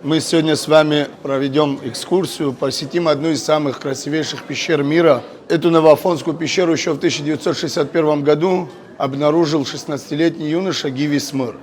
Мы сегодня с вами проведем экскурсию, посетим одну из самых красивейших пещер мира. Эту Новоафонскую пещеру еще в 1961 году обнаружил 16-летний юноша Гиви Смыр.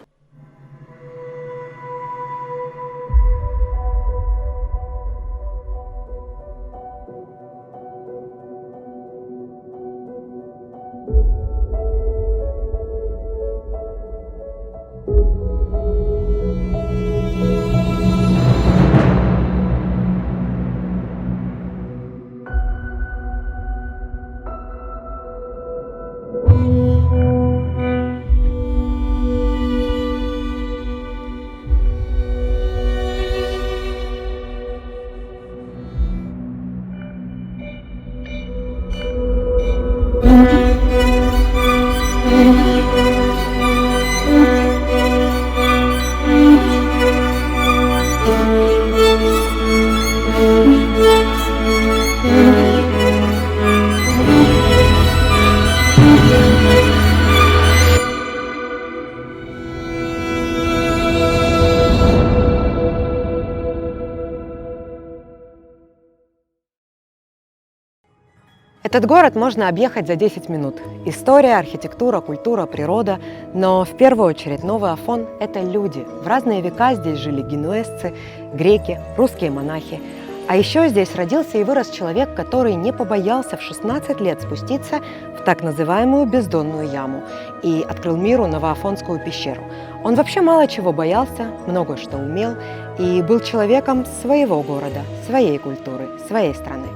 Этот город можно объехать за 10 минут. История, архитектура, культура, природа. Но в первую очередь Новый Афон – это люди. В разные века здесь жили генуэзцы, греки, русские монахи. А еще здесь родился и вырос человек, который не побоялся в 16 лет спуститься в так называемую бездонную яму и открыл миру Новоафонскую пещеру. Он вообще мало чего боялся, многое что умел и был человеком своего города, своей культуры, своей страны.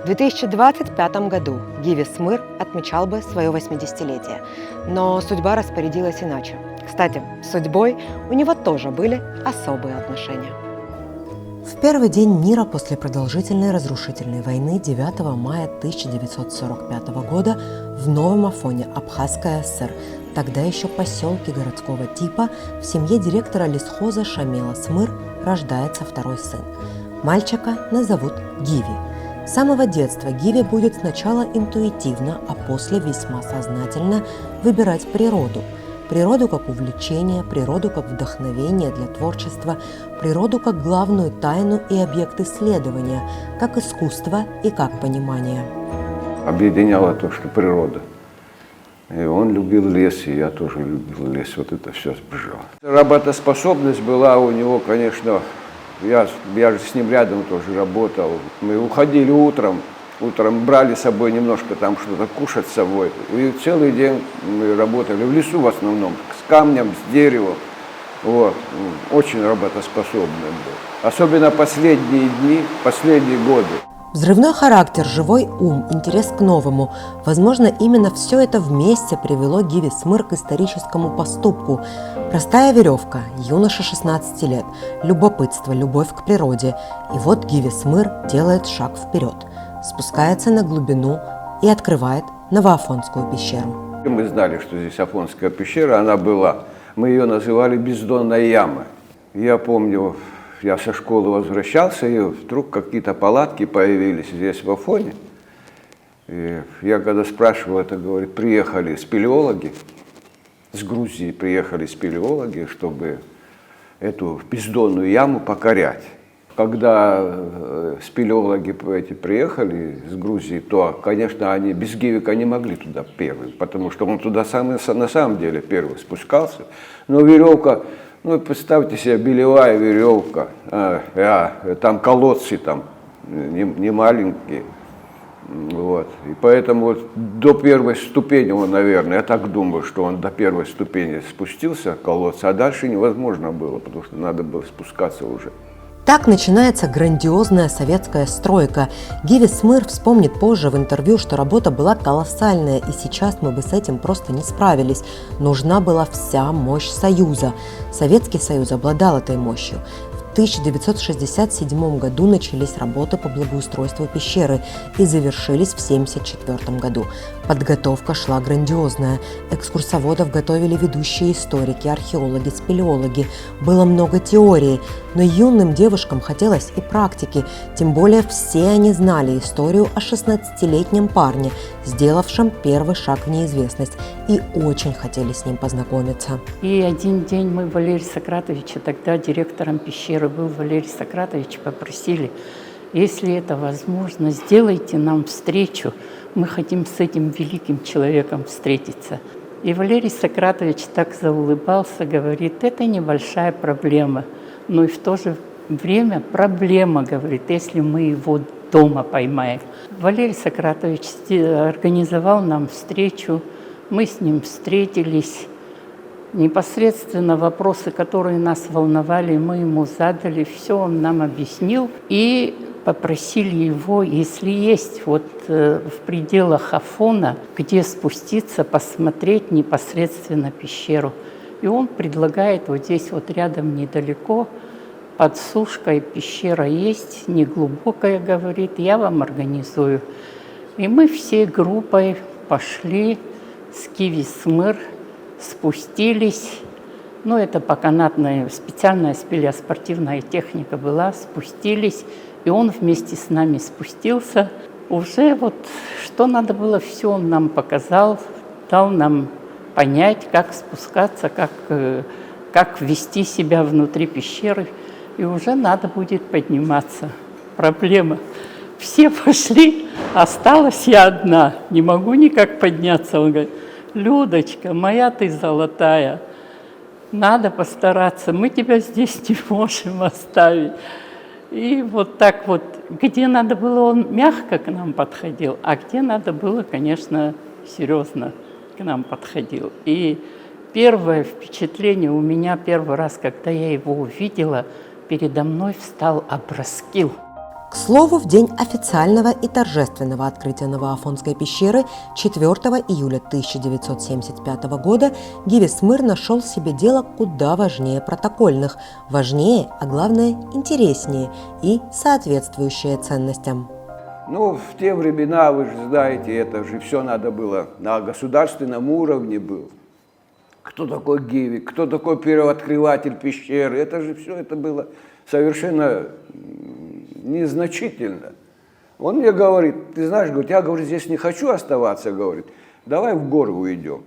В 2025 году Гиви Смыр отмечал бы свое 80-летие, но судьба распорядилась иначе. Кстати, с судьбой у него тоже были особые отношения. В первый день мира после продолжительной разрушительной войны 9 мая 1945 года в Новом Афоне, Абхазская ССР, тогда еще поселке городского типа, в семье директора лесхоза Шамила Смыр рождается второй сын. Мальчика назовут Гиви. С самого детства Гиви будет сначала интуитивно, а после весьма сознательно выбирать природу. Природу как увлечение, природу как вдохновение для творчества, природу как главную тайну и объект исследования, как искусство и как понимание. Объединяло то, что природа. И он любил лес, и я тоже любил лес. Вот это все сближало. Работоспособность была у него, конечно, я же с ним рядом тоже работал. Мы уходили утром брали с собой немножко там что-то кушать с собой. И целый день мы работали в лесу в основном, с камнем, с деревом. Вот. Очень работоспособный был. Особенно последние дни, последние годы. Взрывной характер, живой ум, интерес к новому. Возможно, именно все это вместе привело Гиви Смыр к историческому поступку. Простая веревка, юноша 16 лет, любопытство, любовь к природе. И вот Гиви Смыр делает шаг вперед, спускается на глубину и открывает Новоафонскую пещеру. Мы знали, что здесь Афонская пещера, она была. Мы ее называли бездонной ямой. Я помню, я со школы возвращался, и вдруг какие-то палатки появились здесь в Афоне. И я когда спрашивал, это говорит, приехали спелеологи, с Грузии приехали спелеологи, чтобы эту бездонную яму покорять. Когда спелеологи эти приехали с Грузии, то, конечно, они без Гивика не могли туда первым, потому что он туда на самом деле первый спускался. Но веревка, ну, представьте себе, белевая веревка, там колодцы там не маленькие. Вот. И поэтому вот до первой ступени он, наверное, я так думаю, что он до первой ступени спустился колодца, а дальше невозможно было, потому что надо было спускаться уже. Так начинается грандиозная советская стройка. Гиви Смыр вспомнит позже в интервью, что работа была колоссальная, и сейчас мы бы с этим просто не справились. Нужна была вся мощь Союза. Советский Союз обладал этой мощью. В 1967 году начались работы по благоустройству пещеры и завершились в 1974 году. Подготовка шла грандиозная. Экскурсоводов готовили ведущие историки, археологи, спелеологи. Было много теории, но юным девушкам хотелось и практики. Тем более все они знали историю о 16-летнем парне, сделавшем первый шаг в неизвестность, и очень хотели с ним познакомиться. И один день мы Валерия Сократовича, тогда директором пещеры, который был Валерий Сократович, попросили: если это возможно, сделайте нам встречу, мы хотим с этим великим человеком встретиться. И Валерий Сократович так заулыбался, говорит: это небольшая проблема, но и в то же время проблема, говорит, если мы его дома поймаем. Валерий Сократович организовал нам встречу, мы с ним встретились. Непосредственно вопросы, которые нас волновали, мы ему задали, все он нам объяснил. И попросили его, если есть вот в пределах Афона, где спуститься, посмотреть непосредственно пещеру. И он предлагает вот здесь вот рядом недалеко, под Сушкой пещера есть, неглубокая, говорит, я вам организую. И мы всей группой пошли с Киви-Смыр, спустились, ну это по канатной, специальная спортивная техника была, спустились, и он вместе с нами спустился. Уже вот что надо было, все он нам показал, дал нам понять, как спускаться, как вести себя внутри пещеры, и уже надо будет подниматься. Проблема. Все пошли, осталась я одна, не могу никак подняться. Он говорит: Людочка, моя ты золотая, надо постараться, мы тебя здесь не можем оставить. И вот так вот, где надо было, он мягко к нам подходил, а где надо было, конечно, серьезно к нам подходил. И первое впечатление у меня, первый раз, когда я его увидела, передо мной встал Абраскил. К слову, в день официального и торжественного открытия Новоафонской пещеры 4 июля 1975 года Гиви-Смыр нашел себе дело куда важнее протокольных. Важнее, а главное интереснее и соответствующее ценностям. Ну, в те времена, вы же знаете, это же все надо было на государственном уровне было. Кто такой Гиви, кто такой первооткрыватель пещеры, это же все это было совершенно незначительно. Он мне говорит: ты знаешь, говорит, я, говорит, здесь не хочу оставаться, говорит, давай в горы уйдем.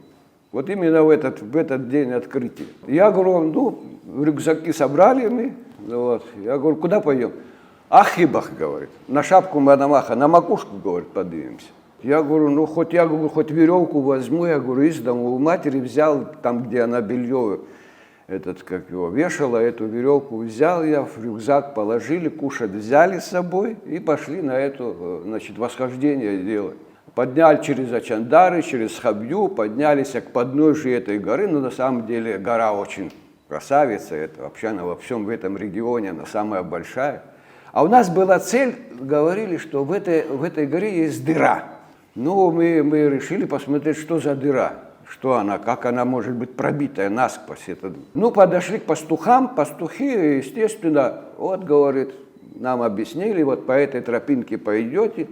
Вот именно в этот день открытия. Я говорю: ну, рюкзаки собрали мы, вот. Я говорю: куда пойдем? Ахибах, говорит, на шапку Мономаха, на макушку, говорит, поднимемся. Я говорю: ну, хоть веревку возьму, я говорю, из дома у матери взял, там, где она белье, вешала, эту веревку взял я, в рюкзак положили, кушать взяли с собой и пошли на это, восхождение делать. Подняли через Ачандары, через Хабью, поднялись к подножию этой горы, но на самом деле гора очень красавица, это вообще она во всем в этом регионе, она самая большая. А у нас была цель, говорили, что в этой горе есть дыра. Ну, мы решили посмотреть, что за дыра. Что она, как она может быть пробитая насквозь. Ну, подошли к пастухам, пастухи, естественно, вот, говорит, нам объяснили, вот по этой тропинке пойдете.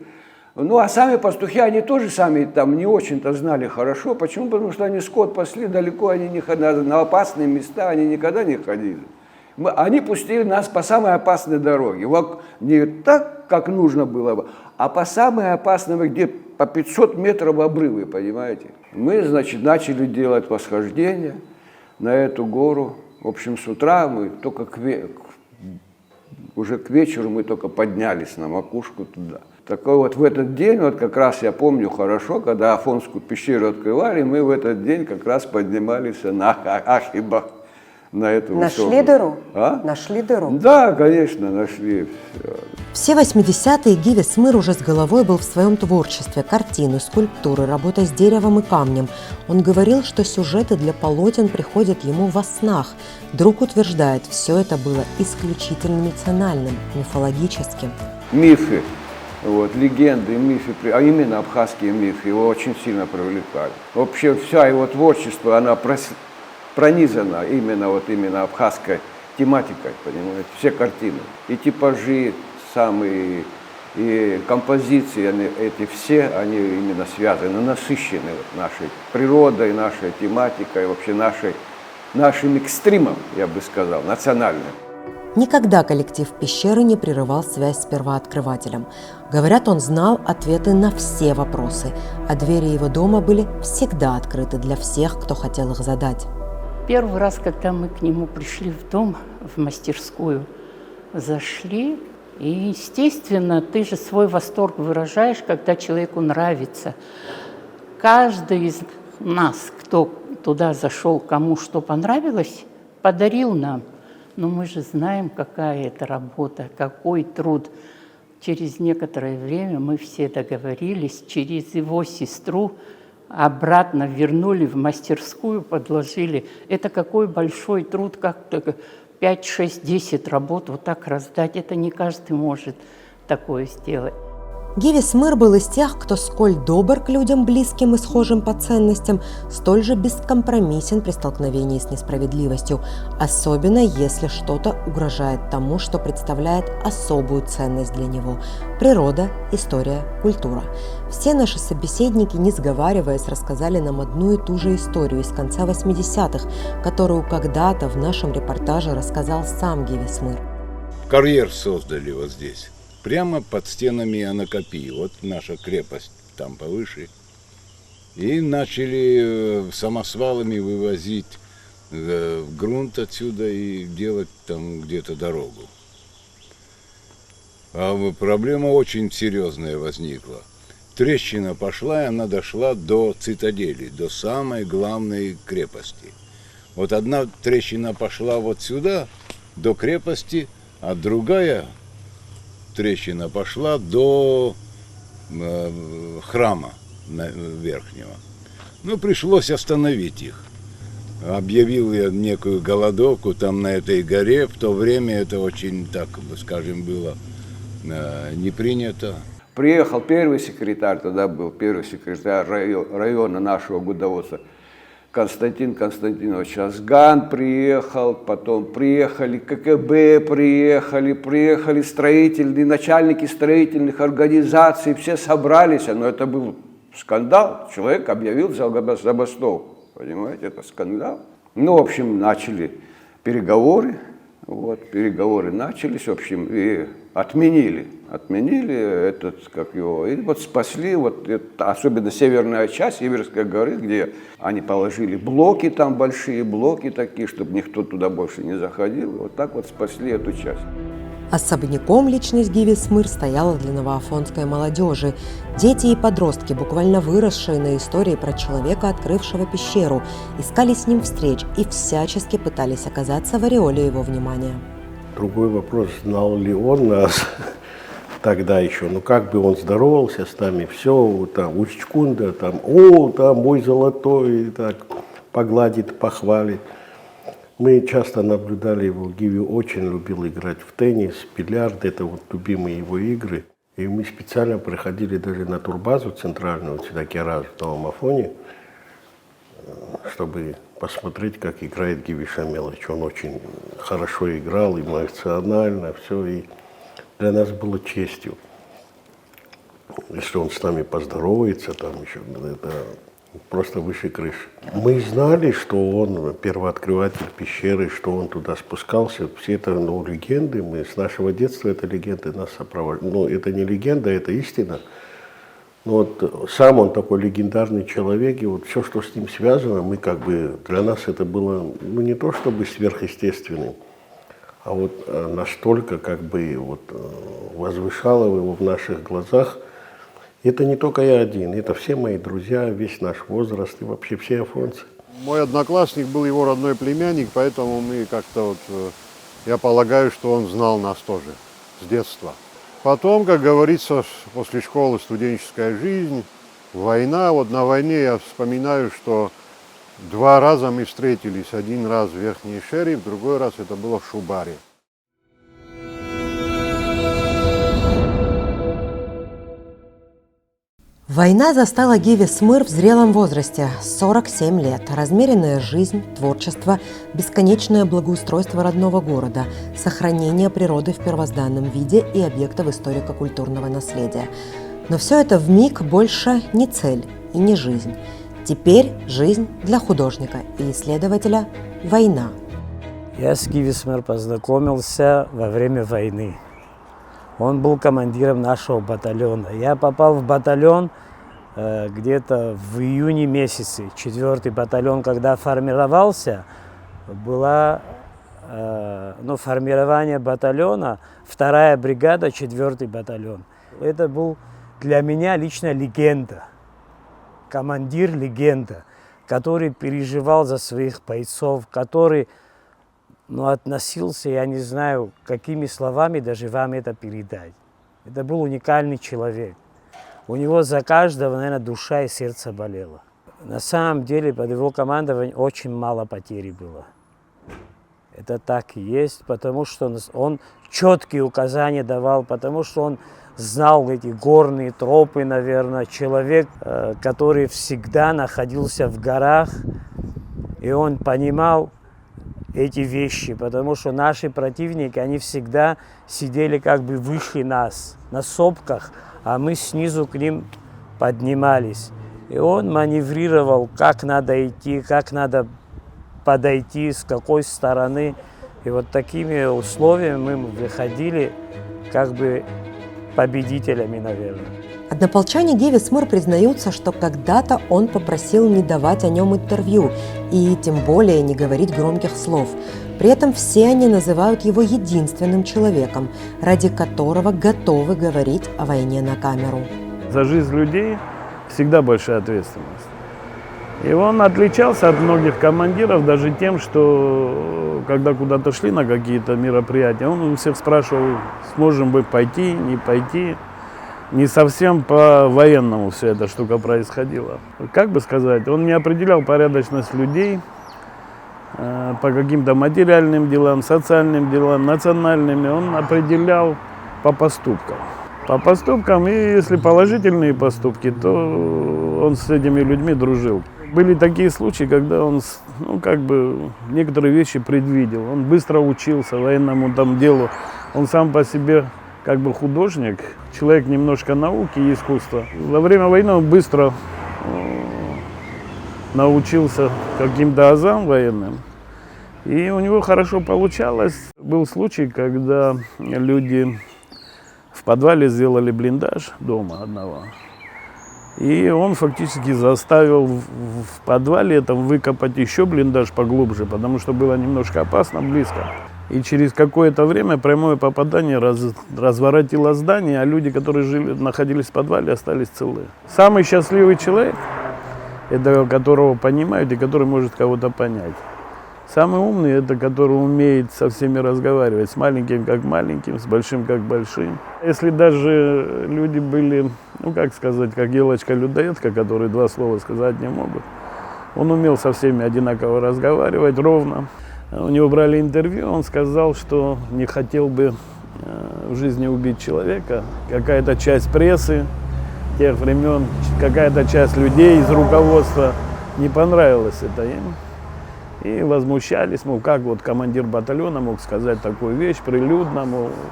Ну, а сами пастухи, они тоже сами там не очень-то знали хорошо. Почему? Потому что они скот пасли далеко, они не ходили, на опасные места они никогда не ходили. Они пустили нас по самой опасной дороге. Не так, как нужно было бы, а по самой опасной, где по 500 метров обрывы, понимаете? Мы, значит, начали делать восхождение на эту гору. В общем, с утра мы только уже к вечеру мы только поднялись на макушку туда. Такой вот в этот день, вот как раз я помню хорошо, когда Афонскую пещеру открывали, мы в этот день как раз поднимались на Ахибах. На эту Нашли дыру? А? Нашли дыру? Да, конечно, нашли. Все 80-е Гиви-Смыр уже с головой был в своем творчестве: картины, скульптуры, работа с деревом и камнем. Он говорил, что сюжеты для полотен приходят ему во снах. Друг утверждает, все это было исключительно национальным, мифологическим. Мифы, вот, легенды, мифы, а именно абхазские мифы его очень сильно привлекали. Вообще вся его творчество, она пронизана именно абхазской тематикой, понимаете, все картины, и типажи самые, и композиции, они именно связаны, насыщены нашей природой, нашей тематикой, вообще нашим экстримом, я бы сказал, национальным. Никогда коллектив пещеры не прерывал связь с первооткрывателем. Говорят, он знал ответы на все вопросы, а двери его дома были всегда открыты для всех, кто хотел их задать. Первый раз, когда мы к нему пришли в дом, в мастерскую, зашли, и, естественно, ты же свой восторг выражаешь, когда человеку нравится. Каждый из нас, кто туда зашел, кому что понравилось, подарил нам. Но мы же знаем, какая это работа, какой труд. Через некоторое время мы все договорились, через его сестру обратно вернули в мастерскую, подложили. Это какой большой труд, как 5, 6, 10 работ вот так раздать. Это не каждый может такое сделать. Гиви Смыр был из тех, кто сколь добр к людям близким и схожим по ценностям, столь же бескомпромиссен при столкновении с несправедливостью, особенно если что-то угрожает тому, что представляет особую ценность для него – природа, история, культура. Все наши собеседники, не сговариваясь, рассказали нам одну и ту же историю из конца 80-х, которую когда-то в нашем репортаже рассказал сам Гиви Смыр. Карьер создали вот здесь. Прямо под стенами Анакапии. Вот наша крепость там повыше. И начали самосвалами вывозить грунт отсюда и делать там где-то дорогу. А проблема очень серьезная возникла. Трещина пошла, и она дошла до цитадели, до самой главной крепости. Вот одна трещина пошла вот сюда, до крепости, а другая трещина пошла до храма верхнего. Ну, пришлось остановить их. Объявил я некую голодовку там на этой горе. В то время это очень, так скажем, было не принято. Приехал первый секретарь, тогда был первый секретарь района нашего гудоводства, Константин Константинович Азган приехал, потом приехали КГБ, приехали строительные, начальники строительных организаций, все собрались, но это был скандал, человек объявил забастовку, понимаете, это скандал. Ну, в общем, начали переговоры, переговоры начались, в общем, и отменили этот, как его, и вот спасли, вот это, особенно северная часть, Северская горы, где они положили блоки, там большие блоки такие, чтобы никто туда больше не заходил, вот так вот спасли эту часть. Особняком личность Гиви Смыр стояла для новоафонской молодежи. Дети и подростки, буквально выросшие на истории про человека, открывшего пещеру, искали с ним встреч и всячески пытались оказаться в ореоле его внимания. Другой вопрос, знал ли он нас тогда еще, ну как бы он здоровался с нами, все, там, Учкунда, там, там мой золотой, так, погладит, похвалит. Мы часто наблюдали его, Гиви очень любил играть в теннис, бильярд, это вот любимые его игры. И мы специально приходили даже на турбазу центральную, всегда раз в Новом Афоне, чтобы посмотреть, как играет Гиви Шамилович. Он очень хорошо играл, эмоционально, все, и для нас было честью. Если он с нами поздоровается, там еще, это просто выше крыши. Мы знали, что он первооткрыватель пещеры, что он туда спускался. Все это, легенды. Мы с нашего детства это легенды нас сопровождают. Ну, это не легенда, это истина. Но вот сам он такой легендарный человек, и вот все, что с ним связано, мы как бы, для нас это было, ну, не то чтобы сверхъестественным, а вот настолько как бы вот возвышало его в наших глазах. Это не только я один, это все мои друзья, весь наш возраст и вообще все афонцы. Мой одноклассник был его родной племянник, поэтому мы как-то вот, я полагаю, что он знал нас тоже с детства. Потом, как говорится, после школы студенческая жизнь, война. Вот на войне я вспоминаю, что 2 раза мы встретились. Один раз в Верхней Шере, в другой раз это было в Шубаре. Война застала Гиви Смыр в зрелом возрасте – 47 лет. Размеренная жизнь, творчество, бесконечное благоустройство родного города, сохранение природы в первозданном виде и объектов историко-культурного наследия. Но все это вмиг больше не цель и не жизнь. Теперь жизнь для художника и исследователя – война. Я с Гиви Смыр познакомился во время войны. Он был командиром нашего батальона. Я попал в батальон где-то в июне месяце. 4-й батальон, когда формировался, была формирования батальона, 2-я бригада, 4-й батальон. Это был для меня лично легенда, командир легенда, который переживал за своих бойцов, который относился, я не знаю, какими словами даже вам это передать. Это был уникальный человек. У него за каждого, наверное, душа и сердце болело. На самом деле под его командованием очень мало потерь было. Это так и есть, потому что он четкие указания давал, потому что он знал эти горные тропы, наверное. Человек, который всегда находился в горах, и он понимал эти вещи, потому что наши противники, они всегда сидели как бы выше нас, на сопках, а мы снизу к ним поднимались. И он маневрировал, как надо идти, как надо подойти, с какой стороны. И вот такими условиями мы выходили как бы победителями, наверное. Однополчане Гиви Смыр признаются, что когда-то он попросил не давать о нем интервью и тем более не говорить громких слов. При этом все они называют его единственным человеком, ради которого готовы говорить о войне на камеру. За жизнь людей всегда большая ответственность. И он отличался от многих командиров даже тем, что когда куда-то шли на какие-то мероприятия, он у всех спрашивал, сможем мы пойти, не пойти. Не совсем по-военному вся эта штука происходила. Как бы сказать, он не определял порядочность людей по каким-то материальным делам, социальным делам, национальными. Он определял по поступкам. По поступкам, и если положительные поступки, то он с этими людьми дружил. Были такие случаи, когда он некоторые вещи предвидел. Он быстро учился военному делу. Он сам по себе как бы художник, человек немножко науки и искусства. Во время войны он быстро научился каким-то азам военным, и у него хорошо получалось. Был случай, когда люди в подвале сделали блиндаж дома одного, и он фактически заставил в подвале этом выкопать еще блиндаж поглубже, потому что было немножко опасно близко. И через какое-то время прямое попадание разворотило здание, а люди, которые находились в подвале, остались целы. Самый счастливый человек, это которого понимают и который может кого-то понять. Самый умный, это который умеет со всеми разговаривать, с маленьким как маленьким, с большим как большим. Если даже люди были, как елочка-людоедка, которые 2 слова сказать не могут, он умел со всеми одинаково разговаривать, ровно. У него брали интервью, он сказал, что не хотел бы в жизни убить человека. Какая-то часть прессы тех времен, какая-то часть людей из руководства не понравилось это им. И возмущались, как вот командир батальона мог сказать такую вещь прилюдно,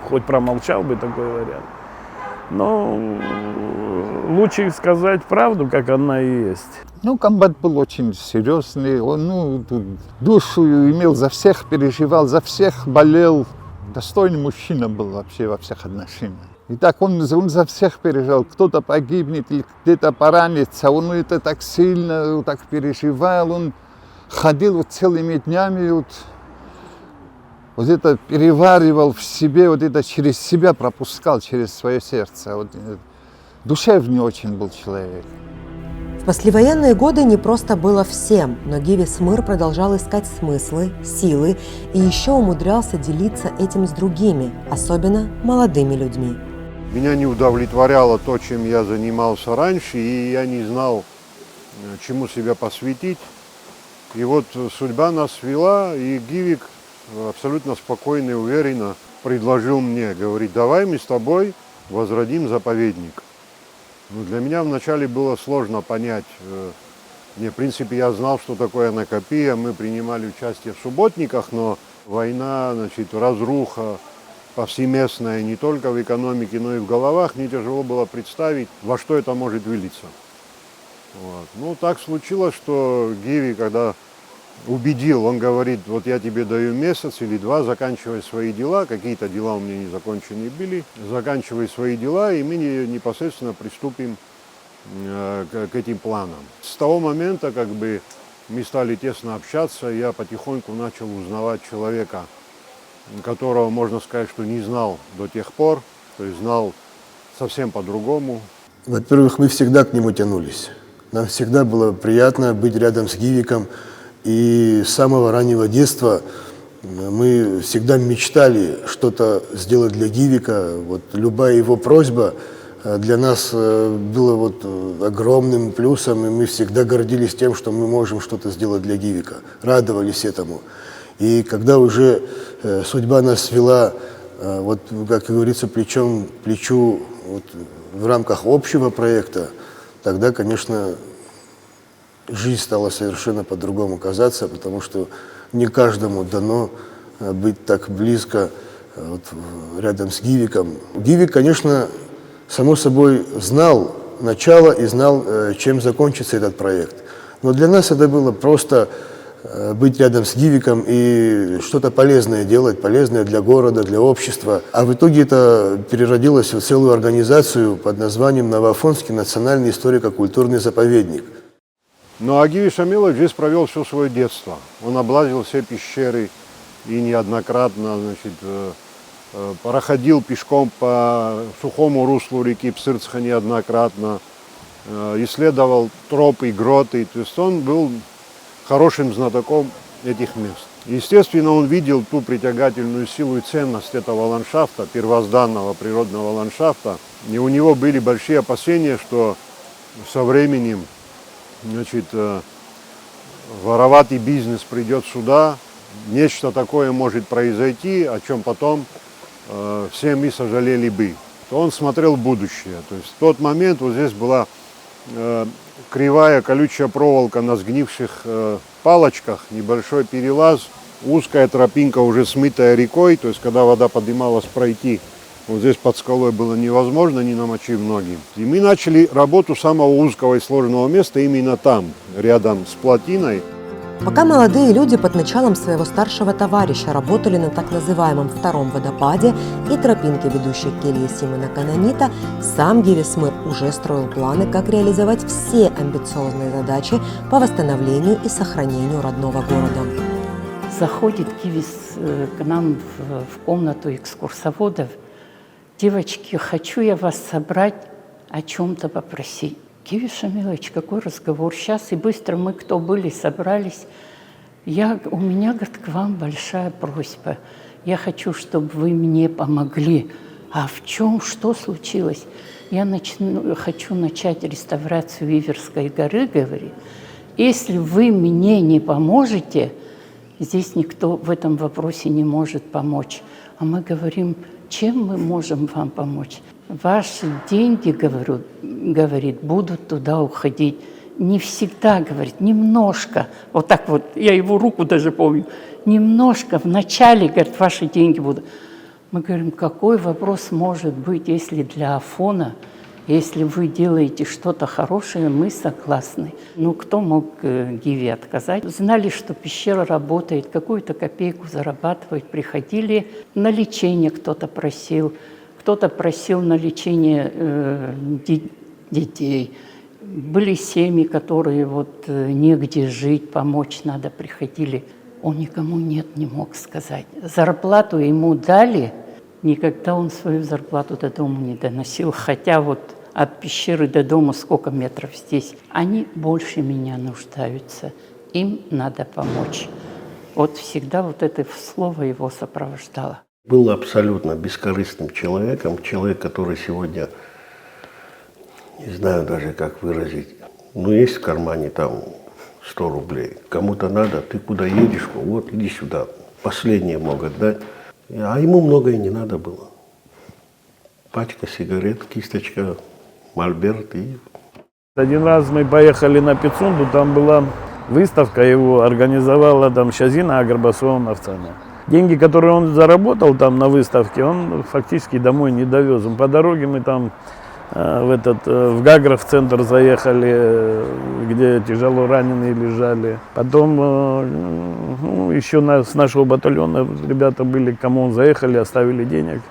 хоть промолчал бы такой вариант. Но лучше сказать правду, как она и есть. Комбат был очень серьезный, он душу имел, за всех переживал, за всех болел. Достойный мужчина был вообще во всех отношениях. И так он за всех переживал, кто-то погибнет или где-то поранится, он это так сильно так переживал, он ходил целыми днями, вот это переваривал в себе, вот это через себя пропускал, через свое сердце. Душевный очень был человек. В послевоенные годы не просто было всем, но Гиви Смыр продолжал искать смыслы, силы и еще умудрялся делиться этим с другими, особенно молодыми людьми. Меня не удовлетворяло то, чем я занимался раньше, и я не знал, чему себя посвятить. И вот судьба нас свела, и Гивик абсолютно спокойно и уверенно предложил мне, говорит, давай мы с тобой возродим заповедник. Для меня вначале было сложно понять. В принципе, я знал, что такое анакопия, мы принимали участие в субботниках, но война, разруха повсеместная не только в экономике, но и в головах, мне тяжело было представить, во что это может вылиться. Так случилось, что Гиви, когда убедил, он говорит, вот я тебе даю месяц или 2, заканчивай свои дела, какие-то дела у меня не законченные были, заканчивай свои дела, и мы непосредственно приступим к этим планам. С того момента мы стали тесно общаться, я потихоньку начал узнавать человека которого, можно сказать, что не знал до тех пор, то есть знал совсем по-другому. Во-первых, мы всегда к нему тянулись. Нам всегда было приятно быть рядом с Гивиком. И с самого раннего детства мы всегда мечтали что-то сделать для Гивика. Вот любая его просьба для нас была вот огромным плюсом, и мы всегда гордились тем, что мы можем что-то сделать для Гивика. Радовались этому. И когда уже судьба нас свела, вот, как говорится, плечом к плечу вот, в рамках общего проекта, тогда, конечно, жизнь стала совершенно по-другому казаться, потому что не каждому дано быть так близко вот, рядом с Гивиком. Гивик, конечно, само собой знал начало и знал, чем закончится этот проект. Но для нас это было просто быть рядом с Гивиком и что-то полезное делать, полезное для города, для общества. А в итоге это переродилось в целую организацию под названием Новоафонский национальный историко-культурный заповедник. Ну а Гиви Шамилович здесь провел все свое детство. Он облазил все пещеры и неоднократно, значит, проходил пешком по сухому руслу реки Псырцха неоднократно, исследовал тропы, гроты. То есть он был хорошим знатоком этих мест. Естественно, он видел ту притягательную силу и ценность этого ландшафта, первозданного природного ландшафта. И у него были большие опасения, что со временем, значит, вороватый бизнес придет сюда, нечто такое может произойти, о чем потом все мы сожалели бы. То он смотрел в будущее. То есть в тот момент вот здесь была кривая колючая проволока на сгнивших палочках, небольшой перелаз, узкая тропинка, уже смытая рекой, то есть когда вода поднималась, пройти вот здесь под скалой было невозможно, не намочив ноги. И мы начали работу самого узкого и сложного места именно там, рядом с плотиной. Пока молодые люди под началом своего старшего товарища работали на так называемом втором водопаде и тропинке, ведущей к келье Симона Канонита, сам Гиви Смыр уже строил планы, как реализовать все амбициозные задачи по восстановлению и сохранению родного города. Заходит Гиви к нам в комнату экскурсоводов. Девочки, хочу я вас собрать, о чем-то попросить. Гиви Шамилович, какой разговор? Сейчас и быстро мы, кто были, собрались. У меня, говорит, к вам большая просьба. Я хочу, чтобы вы мне помогли. А в чем, что случилось? Я хочу начать реставрацию Иверской горы, говорит. Если вы мне не поможете, здесь никто в этом вопросе не может помочь. А мы говорим, чем мы можем вам помочь? Ваши деньги, говорит, будут туда уходить. Не всегда, говорит, немножко. Вот так вот, я его руку даже помню. Немножко, вначале, говорит, ваши деньги будут. Мы говорим, какой вопрос может быть, если для Афона, если вы делаете что-то хорошее, мы согласны. Ну, кто мог Гиви отказать? Знали, что пещера работает, какую-то копейку зарабатывает, приходили на лечение, кто-то просил на лечение детей. Были семьи, которые вот негде жить, помочь надо, приходили. Он никому нет не мог сказать. Зарплату ему дали, никогда он свою зарплату до дома не доносил, хотя вот от пещеры до дома сколько метров здесь. Они больше меня нуждаются, им надо помочь. Вот всегда вот это слово его сопровождало. Был абсолютно бескорыстным человеком, человек, который сегодня, не знаю даже как выразить, ну есть в кармане там 100 рублей, кому-то надо, ты куда едешь, вот иди сюда, последнее могут дать. А ему многое не надо было. Пачка сигарет, кисточка, мольберт и... Один раз мы поехали на Пицунду, там была выставка, его организовала там Шазина Агарбасовна. Деньги, которые он заработал там на выставке, он фактически домой не довез. По дороге мы там в Гагров центр заехали, где тяжело раненые лежали. Потом еще с нашего батальона ребята были, к кому он заехали, оставили денег.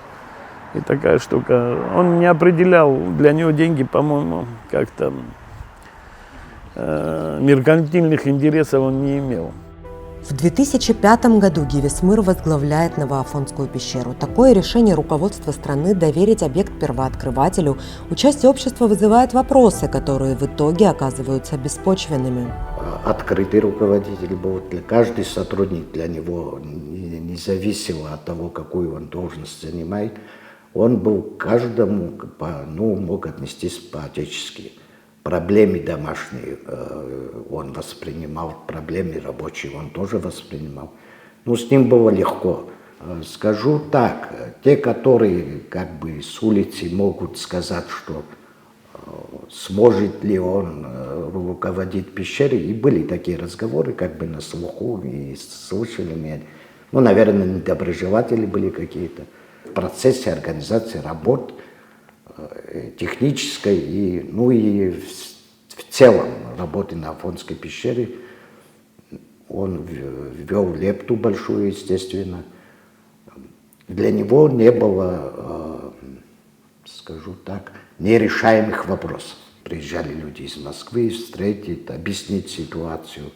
И такая штука. Он не определял, для него деньги, по-моему, как-то меркантильных интересов он не имел. В 2005 году Гивис Мыр возглавляет Новоафонскую пещеру. Такое решение руководства страны доверить объект первооткрывателю у части общества вызывает вопросы, которые в итоге оказываются беспочвенными. Открытый руководитель был, для каждый сотрудник для него, независимо от того, какую он должность занимает, он был к каждому, мог отнестись по-отечески. Проблемы домашние он воспринимал, проблемы рабочие он тоже воспринимал. С ним было легко. Скажу так, те, которые с улицы могут сказать, что сможет ли он руководить пещерой, и были такие разговоры на слуху, и слышали меня. Наверное, недоброжелатели были какие-то. В процессе организации работ технической и в целом работы на Афонской пещере он ввел лепту большую, естественно. Для него не было, скажу так, нерешаемых вопросов. Приезжали люди из Москвы встретить, объяснить ситуацию,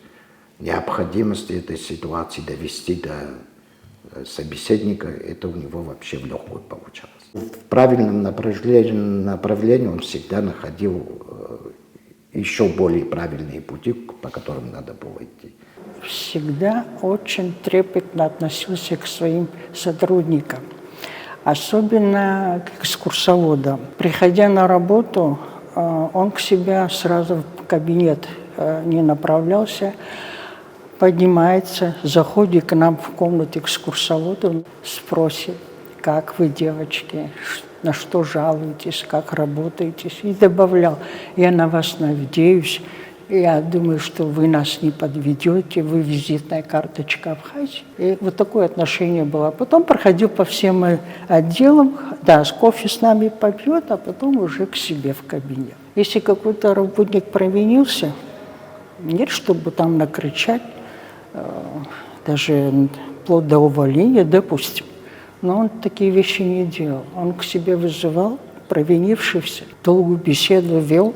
необходимость этой ситуации довести до собеседника, это у него вообще в легкую получалось. В правильном направлении он всегда находил еще более правильные пути, по которым надо было идти. Всегда очень трепетно относился к своим сотрудникам, особенно к экскурсоводам. Приходя на работу, он к себе сразу в кабинет не направлялся, поднимается, заходит к нам в комнату экскурсовода, спросит: как вы, девочки, на что жалуетесь, как работаете, и добавлял: я на вас надеюсь, я думаю, что вы нас не подведете, вы визитная карточка Абхазии. И вот такое отношение было. Потом проходил по всем отделам, с кофе с нами попьет, а потом уже к себе в кабинет. Если какой-то работник провинился, нет, чтобы там накричать, даже вплоть до увольнения, допустим. Но он такие вещи не делал. Он к себе вызывал провинившихся, долгую беседу вел,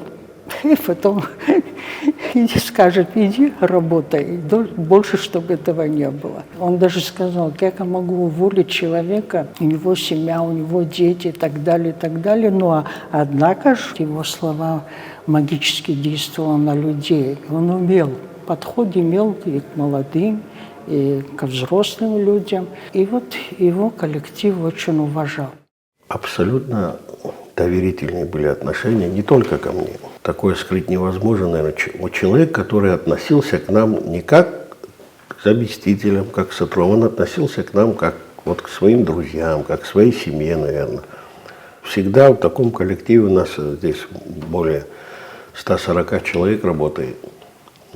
и потом скажет: иди работай, больше, чтобы этого не было. Он даже сказал: как я могу уволить человека, у него семья, у него дети и так далее, и так далее. Однако же его слова магически действовали на людей. Он умел, подход имел и к молодым, и ко взрослым людям. И вот его коллектив очень уважал. Абсолютно доверительные были отношения не только ко мне. Такое скрыть невозможно, наверное. Человек, который относился к нам не как к заместителям, как к сотрудникам, он относился к нам как к своим друзьям, как к своей семье, наверное. Всегда в таком коллективе у нас здесь более 140 человек работает.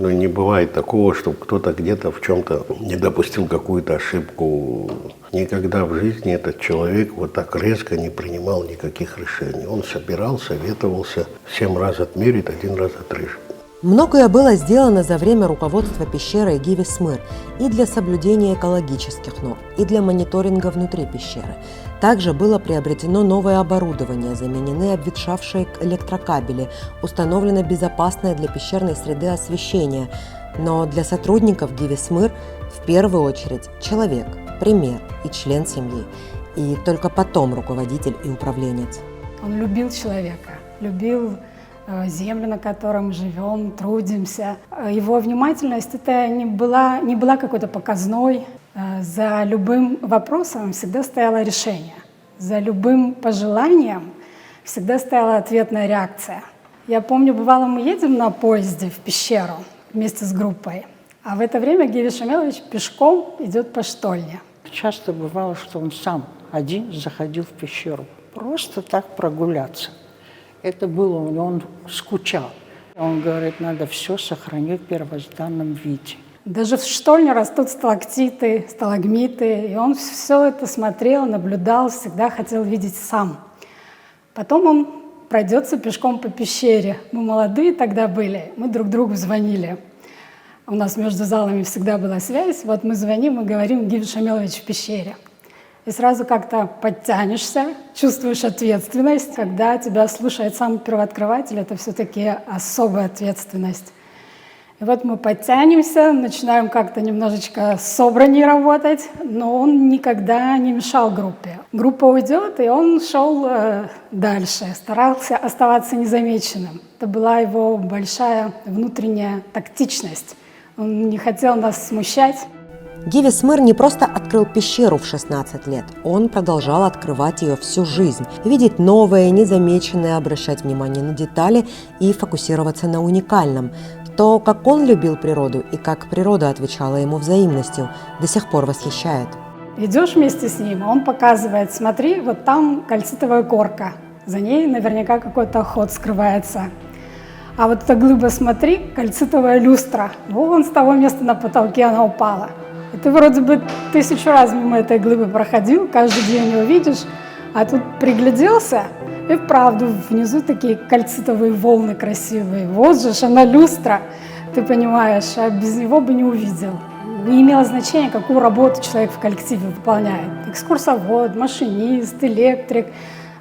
Но не бывает такого, чтобы кто-то где-то в чем-то не допустил какую-то ошибку. Никогда в жизни этот человек вот так резко не принимал никаких решений. Он собирал, советовался, 7 раз отмерит, 1 раз отрежет. Многое было сделано за время руководства пещерой Гивис Мыр и для соблюдения экологических норм, и для мониторинга внутри пещеры. Также было приобретено новое оборудование, заменены обветшавшие электрокабели, установлено безопасное для пещерной среды освещение. Но для сотрудников Гивис Мыр в первую очередь человек, пример и член семьи. И только потом руководитель и управленец. Он любил человека, любил землю, на которой мы живем, трудимся. Его внимательность это не была какой-то показной. За любым вопросом всегда стояло решение. За любым пожеланием всегда стояла ответная реакция. Я помню, бывало, мы едем на поезде в пещеру вместе с группой, а в это время Гивис Шамилович пешком идет по штольне. Часто бывало, что он сам один заходил в пещеру, просто так прогуляться. Это было, он скучал. Он говорит: надо все сохранить в первозданном виде. Даже в штольне растут сталактиты, сталагмиты, и он все это смотрел, наблюдал, всегда хотел видеть сам. Потом он пройдется пешком по пещере. Мы молодые тогда были, мы друг другу звонили. У нас между залами всегда была связь. Вот мы звоним и говорим: Гивис Шамилович в пещере. И сразу как-то подтянешься, чувствуешь ответственность. Когда тебя слушает сам первооткрыватель, это все-таки особая ответственность. И вот мы подтянемся, начинаем как-то немножечко собраннее работать, но он никогда не мешал группе. Группа уйдет, и он шел дальше, старался оставаться незамеченным. Это была его большая внутренняя тактичность. Он не хотел нас смущать. Гиви Смыр не просто открыл пещеру в 16 лет, он продолжал открывать ее всю жизнь, видеть новое, незамеченное, обращать внимание на детали и фокусироваться на уникальном. То, как он любил природу и как природа отвечала ему взаимностью, до сих пор восхищает. Идешь вместе с ним, он показывает: смотри, вот там кальцитовая корка, за ней наверняка какой-то ход скрывается. А вот эта глыба, смотри, кальцитовая люстра, вон с того места на потолке она упала. И ты вроде бы 1000 раз мимо этой глыбы проходил, каждый день ее видишь, а тут пригляделся, и вправду внизу такие кальцитовые волны красивые. Вот же она люстра, ты понимаешь, а без него бы не увидел. Не имело значения, какую работу человек в коллективе выполняет. Экскурсовод, машинист, электрик.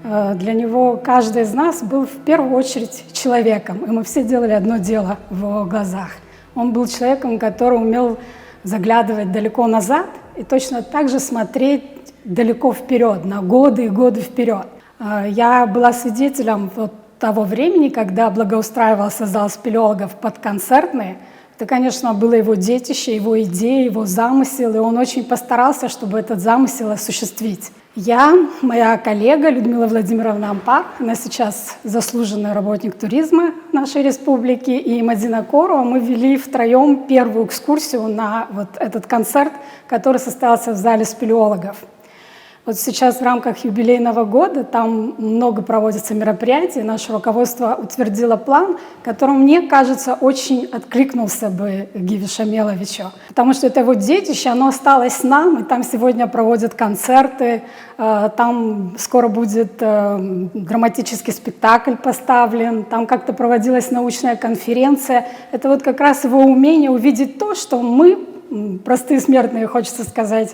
Для него каждый из нас был в первую очередь человеком, и мы все делали одно дело в его глазах. Он был человеком, который умел заглядывать далеко назад и точно так же смотреть далеко вперед, на годы и годы вперед. Я была свидетелем вот того времени, когда благоустраивался зал спелеологов под концертные. Это, конечно, было его детище, его идея, его замысел, и он очень постарался, чтобы этот замысел осуществить. Я, моя коллега Людмила Владимировна Ампар, она сейчас заслуженный работник туризма нашей республики, и Мадина Корова, мы вели втроем первую экскурсию на вот этот концерт, который состоялся в зале спелеологов. Вот сейчас в рамках юбилейного года там много проводится мероприятий. Наше руководство утвердило план, который, мне кажется, очень откликнулся бы Гиви Шамеловичу. Потому что это его детище, оно осталось с нам, и там сегодня проводят концерты, там скоро будет драматический спектакль поставлен, там как-то проводилась научная конференция. Это вот как раз его умение увидеть то, что мы, простые смертные, хочется сказать,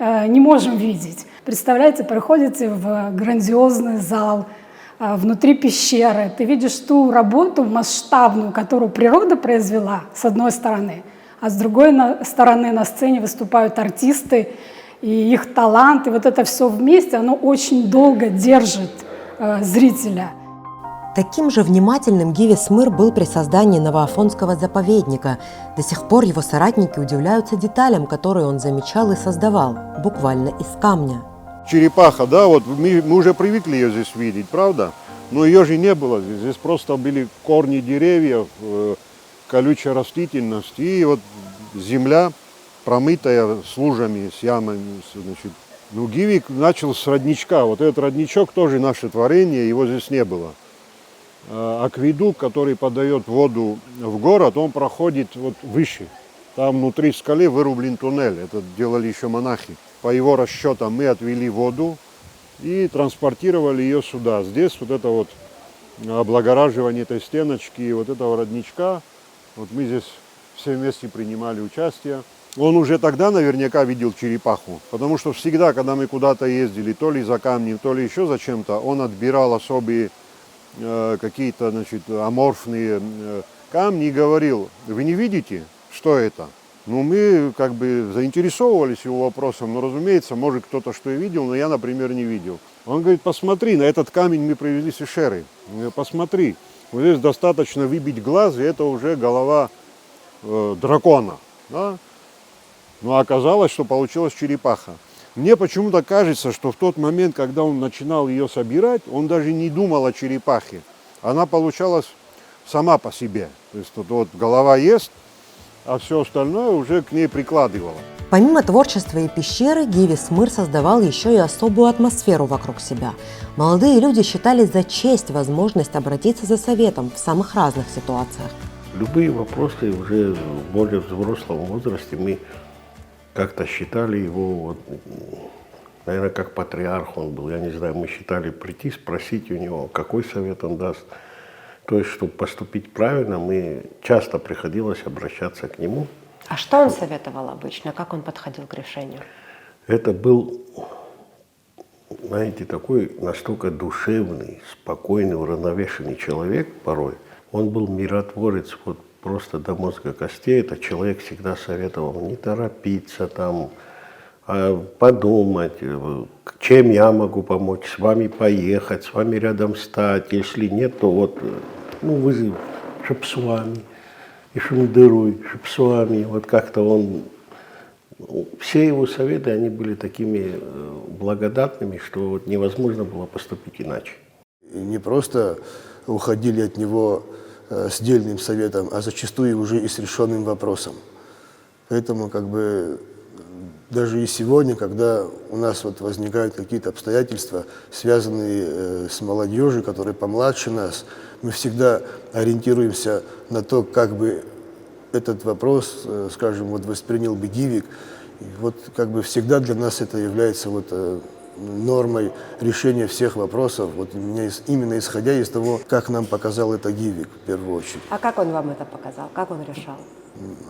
не можем видеть. Представляете, приходите в грандиозный зал, внутри пещеры, ты видишь ту работу масштабную, которую природа произвела, с одной стороны, а с другой стороны на сцене выступают артисты, и их талант, и вот это все вместе, оно очень долго держит зрителя. Таким же внимательным Гиви Смыр был при создании Новоафонского заповедника. До сих пор его соратники удивляются деталям, которые он замечал и создавал, буквально из камня. Черепаха, да, вот мы уже привыкли ее здесь видеть, правда? Но ее же не было здесь. Здесь просто были корни деревьев, колючая растительность и вот земля, промытая с лужами, с ямами. Значит. Ну, Гиви начал с родничка. Вот этот родничок тоже наше творение, его здесь не было. Акведук, который подает воду в город, он проходит вот выше. Там внутри скалы вырублен туннель. Это делали еще монахи. По его расчетам мы отвели воду и транспортировали ее сюда. Здесь вот это вот облагораживание этой стеночки, вот этого родничка. Вот мы здесь все вместе принимали участие. Он уже тогда наверняка видел черепаху, потому что всегда, когда мы куда-то ездили, то ли за камнем, то ли еще за чем-то, он отбирал особые какие-то, значит, аморфные камни и говорил: вы не видите, что это? Ну, мы как бы заинтересовывались его вопросом, но, разумеется, может кто-то что и видел, но я, например, не видел. Он говорит: посмотри, на этот камень мы привезли с Ишеры. Посмотри, вот здесь достаточно выбить глаз, и это уже голова дракона. Да? Но оказалось, что получилась черепаха. Мне почему-то кажется, что в тот момент, когда он начинал ее собирать, он даже не думал о черепахе. Она получалась сама по себе. То есть вот голова есть, а все остальное уже к ней прикладывало. Помимо творчества и пещеры, Гиви Смыр создавал еще и особую атмосферу вокруг себя. Молодые люди считали за честь возможность обратиться за советом в самых разных ситуациях. Любые вопросы уже в более взрослом возрасте мы как-то считали его, вот, наверное, как патриарх он был. Я не знаю, мы считали прийти, спросить у него, какой совет он даст. То есть, чтобы поступить правильно, мы часто приходилось обращаться к нему. А что он советовал обычно? Как он подходил к решению? Это был, знаете, такой настолько душевный, спокойный, уравновешенный человек порой. Он был миротворец вот просто до мозга костей. Этот человек всегда советовал не торопиться, там, подумать, чем я могу помочь, с вами поехать, с вами рядом стать. Если нет, то вот, ну, вызов, чтоб с вами, и шумдыруй, чтоб с вами. Вот как-то он, все его советы, они были такими благодатными, что вот невозможно было поступить иначе. И не просто уходили от него с дельным советом, а зачастую уже и с решенным вопросом. Поэтому как бы даже и сегодня, когда у нас вот возникают какие-то обстоятельства, связанные с молодежью, которая помладше нас, мы всегда ориентируемся на то, как бы этот вопрос, скажем, вот воспринял бы Гивик. И вот как бы всегда для нас это является вот нормой решения всех вопросов, вот именно исходя из того, как нам показал это Гивик в первую очередь. А как он вам это показал? Как он решал?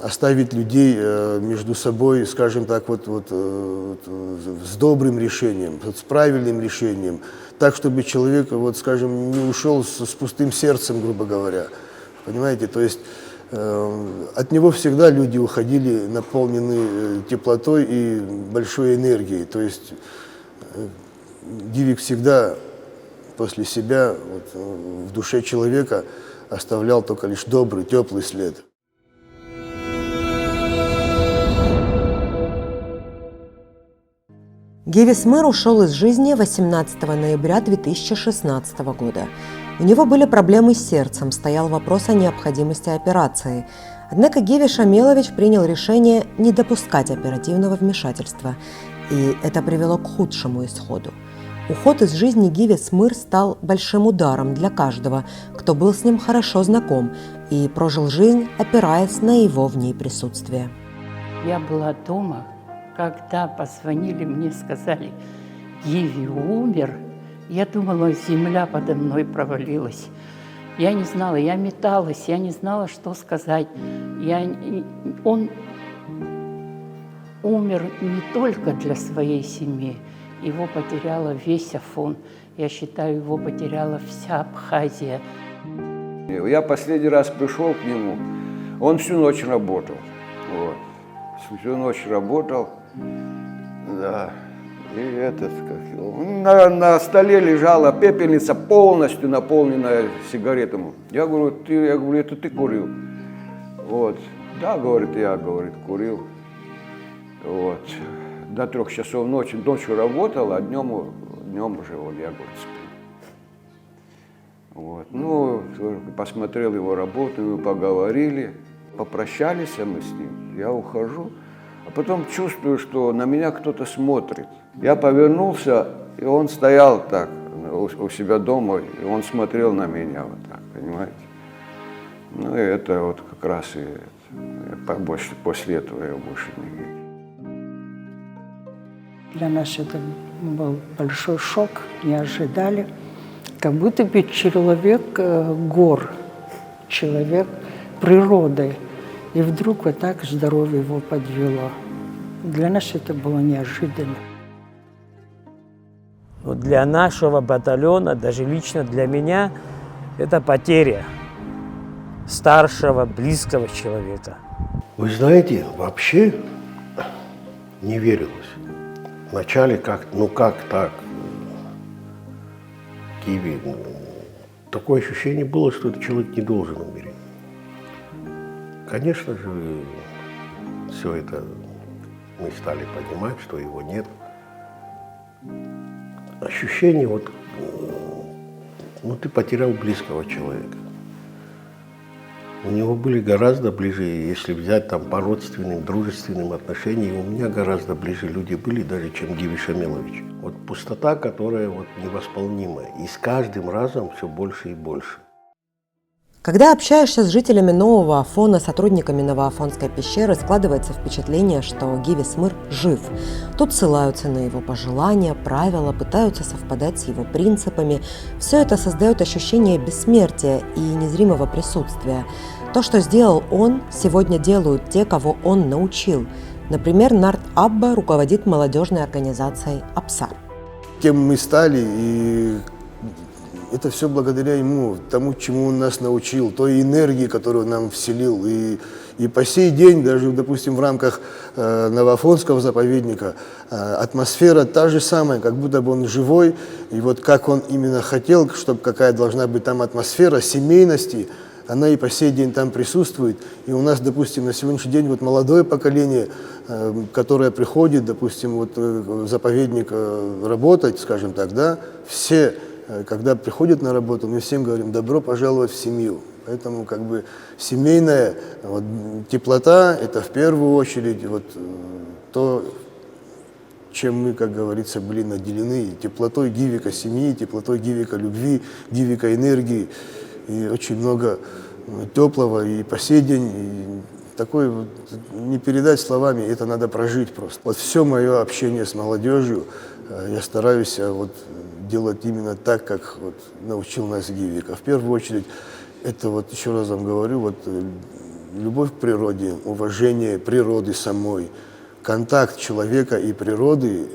Оставить людей между собой, скажем так, с добрым решением, с правильным решением, так, чтобы человек, вот, скажем, не ушел с пустым сердцем, грубо говоря. Понимаете, то есть от него всегда люди уходили наполнены теплотой и большой энергией. То есть Гивик всегда после себя в душе человека оставлял только лишь добрый, теплый след. Гиви Смыр ушел из жизни 18 ноября 2016 года. У него были проблемы с сердцем, стоял вопрос о необходимости операции. Однако Гиви Шамилович принял решение не допускать оперативного вмешательства, и это привело к худшему исходу. Уход из жизни Гиви Смыр стал большим ударом для каждого, кто был с ним хорошо знаком и прожил жизнь, опираясь на его в ней присутствие. Я была дома, когда позвонили мне, сказали, Гиви умер. Я думала, земля подо мной провалилась. Я не знала, я металась, я не знала, что сказать. Он умер не только для своей семьи. Его потеряла весь Афон. Я считаю, его потеряла вся Абхазия. Я последний раз пришел к нему, он всю ночь работал. Вот. Всю ночь работал. Да. И на столе лежала пепельница, полностью наполненная сигаретами. Я говорю, это ты курил? Вот. Да, говорит, я, курил. Вот. До 3 часов ночи, ночью работал, а днем уже, вот, я, говорит, сплю. Вот. Ну, посмотрел его работу, мы поговорили, попрощались мы с ним, я ухожу. А потом чувствую, что на меня кто-то смотрит. Я повернулся, и он стоял так у себя дома, и он смотрел на меня вот так, понимаете? Ну и это вот как раз и после этого я больше не видел. Для нас это был большой шок, не ожидали. Как будто бы человек гор, человек природы. И вдруг вот так здоровье его подвело. Для нас это было неожиданно. Но для нашего батальона, даже лично для меня, это потеря старшего, близкого человека. Вы знаете, вообще не верилось. Вначале как так? Гиви, такое ощущение было, что этот человек не должен умереть. Конечно же, все это мы стали понимать, что его нет. Ощущение, ты потерял близкого человека. У него были гораздо ближе, если взять там по родственным, дружественным отношениям, у меня гораздо ближе люди были даже, чем Гиви Шамилович. Вот пустота, которая невосполнимая, и с каждым разом все больше и больше. Когда общаешься с жителями Нового Афона, сотрудниками Новоафонской пещеры, складывается впечатление, что Гиви Смыр жив. Тут ссылаются на его пожелания, правила, пытаются совпадать с его принципами. Все это создает ощущение бессмертия и незримого присутствия. То, что сделал он, сегодня делают те, кого он научил. Например, Нарт Абба руководит молодежной организацией «Апсар». Кем мы стали и это все благодаря ему, тому, чему он нас научил, той энергии, которую он нам вселил. И по сей день, даже, допустим, в рамках Новоафонского заповедника, атмосфера та же самая, как будто бы он живой. И вот как он именно хотел, чтобы какая должна быть там атмосфера семейности, она и по сей день там присутствует. И у нас, допустим, на сегодняшний день вот молодое поколение, которое приходит, допустим, вот в заповедник работать, скажем так, да, все, когда приходят на работу, мы всем говорим: добро пожаловать в семью. Поэтому как бы семейная вот, теплота – это в первую очередь вот, то, чем мы, как говорится, были наделены. Теплотой гивика семьи, теплотой гивика любви, гивика энергии. И очень много теплого и по сей день. И такое вот, не передать словами, это надо прожить просто. Вот все мое общение с молодежью я стараюсь вот, делать именно так, как вот, научил нас гивик. А в первую очередь это, вот еще раз вам говорю, вот, любовь к природе, уважение природы самой, контакт человека и природы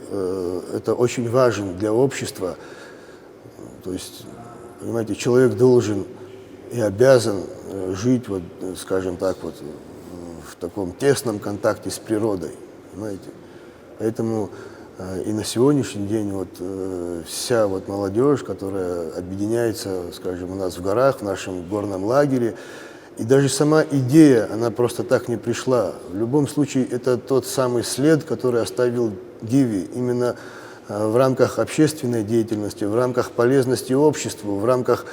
это очень важен для общества. То есть, понимаете, человек должен и обязан жить, вот, скажем так, вот, в таком тесном контакте с природой, понимаете. Поэтому и на сегодняшний день вот, вся вот молодежь, которая объединяется, скажем, у нас в горах, в нашем горном лагере, и даже сама идея, она просто так не пришла. В любом случае, это тот самый след, который оставил Гиви именно в рамках общественной деятельности, в рамках полезности обществу, в рамках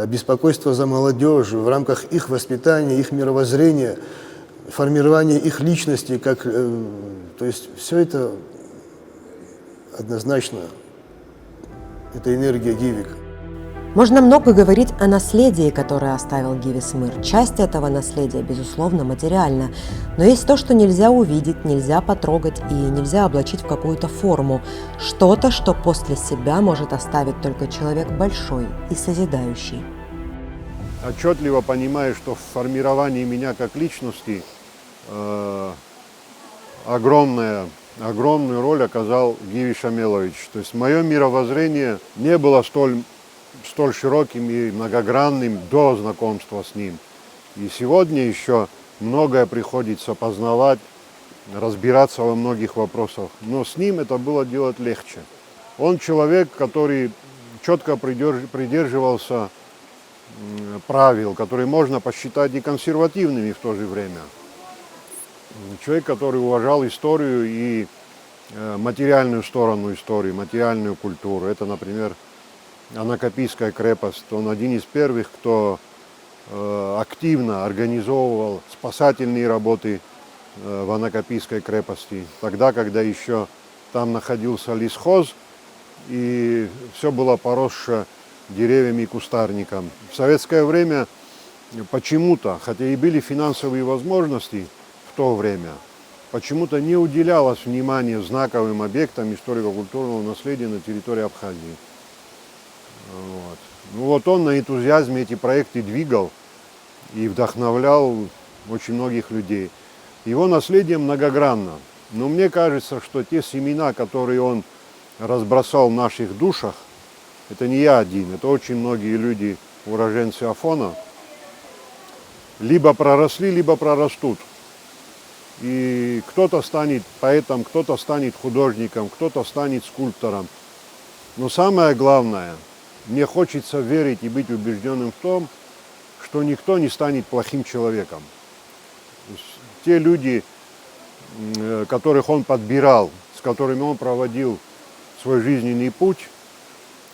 беспокойства за молодежь, в рамках их воспитания, их мировоззрения, формирования их личности. То есть все это однозначно, это энергия гивика. Можно много говорить о наследии, которое оставил Гиви Смыр. Часть этого наследия, безусловно, материальна. Но есть то, что нельзя увидеть, нельзя потрогать и нельзя облачить в какую-то форму. Что-то, что после себя может оставить только человек большой и созидающий. Отчетливо понимаю, что в формировании меня как личности огромную роль оказал Гиви Шамилович. То есть мое мировоззрение не было столь широким и многогранным до знакомства с ним. И сегодня еще многое приходится познавать, разбираться во многих вопросах. Но с ним это было делать легче. Он человек, который четко придерживался правил, которые можно посчитать и консервативными в то же время. Человек, который уважал историю и материальную сторону истории, материальную культуру. Это, например, Анакапийская крепость. Он один из первых, кто активно организовывал спасательные работы в Анакапийской крепости. Тогда, когда еще там находился лесхоз, и все было поросшее деревьями и кустарником. В советское время почему-то, хотя и были финансовые возможности в то время, почему-то не уделялось внимания знаковым объектам историко-культурного наследия на территории Абхазии. Вот. Ну вот он на энтузиазме эти проекты двигал и вдохновлял очень многих людей. Его наследие многогранно, но мне кажется, что те семена, которые он разбросал в наших душах, это не я один, это очень многие люди, уроженцы Афона, либо проросли, либо прорастут. И кто-то станет поэтом, кто-то станет художником, кто-то станет скульптором. Но самое главное, мне хочется верить и быть убежденным в том, что никто не станет плохим человеком. Те люди, которых он подбирал, с которыми он проводил свой жизненный путь,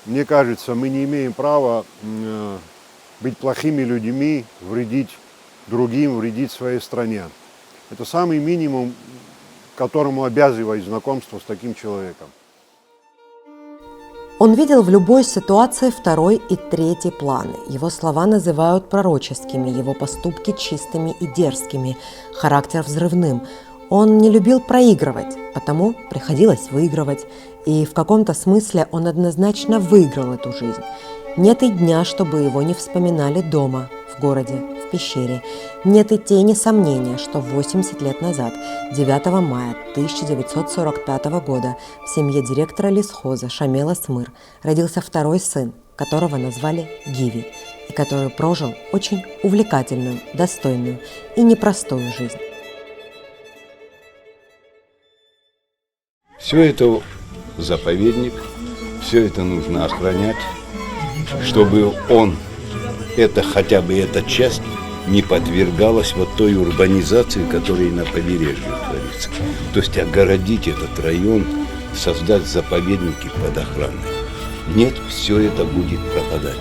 мне кажется, мы не имеем права быть плохими людьми, вредить другим, вредить своей стране. Это самый минимум, которому обязывает знакомство с таким человеком. Он видел в любой ситуации второй и третий планы. Его слова называют пророческими, его поступки чистыми и дерзкими, характер взрывным. Он не любил проигрывать, потому приходилось выигрывать. И в каком-то смысле он однозначно выиграл эту жизнь. Нет и дня, чтобы его не вспоминали дома, в городе, в пещере. Нет и тени сомнения, что 80 лет назад, 9 мая 1945 года, в семье директора лесхоза Шамела Смыр родился второй сын, которого назвали Гиви, и который прожил очень увлекательную, достойную и непростую жизнь. Все это заповедник, все это нужно охранять, чтобы хотя бы эта часть не подвергалась вот той урбанизации, которая на побережье творится. То есть огородить этот район, создать заповедники под охраной. Нет, все это будет пропадать.